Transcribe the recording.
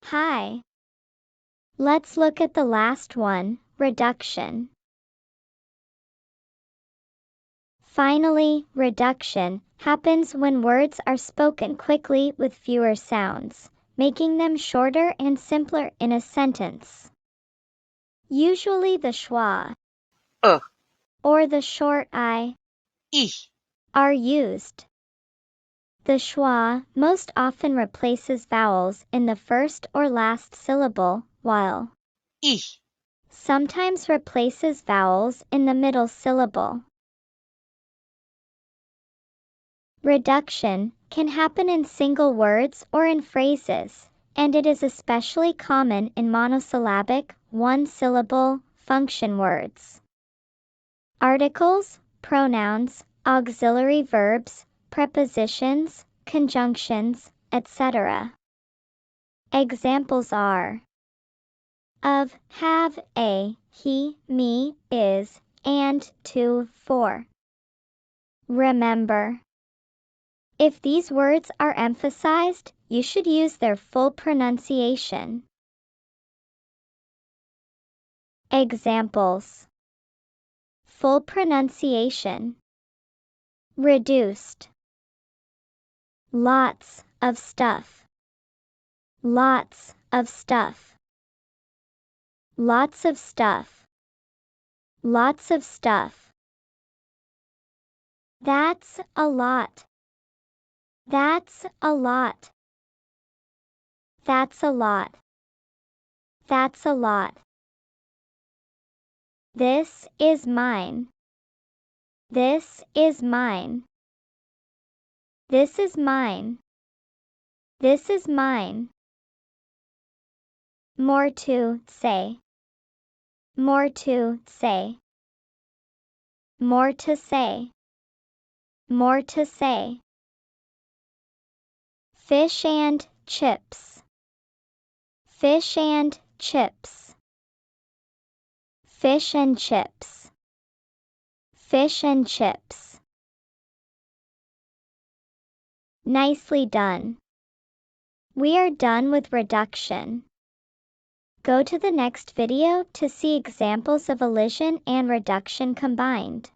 Hi. Let's look at the last one, reduction. Finally, reduction happens when words are spoken quickly with fewer sounds, making them shorter and simpler in a sentence. Usually the schwa or the short I are used. The schwa most often replaces vowels in the first or last syllable, while sometimes replaces vowels in the middle syllable. Reduction can happen in single words or in phrases, and it is especially common in monosyllabic, one-syllable, function words. Articles, pronouns, auxiliary verbs, prepositions, conjunctions, etc. Examples are of, have, a, he, me, is, and, to, for. Remember, if these words are emphasized, you should use their full pronunciation. Examples: full pronunciation. Reduced. Lots of stuff. Lots of stuff. Lots of stuff. Lots of stuff. That's a lot. That's a lot. That's a lot. That's a lot. This is mine. This is mine. This is mine. This is mine. More to say. More to say. More to say. More to say. Fish and chips. Fish and chips. Fish and chips. Fish and chips. Nicely done. We are done with reduction. Go to the next video to see examples of elision and reduction combined.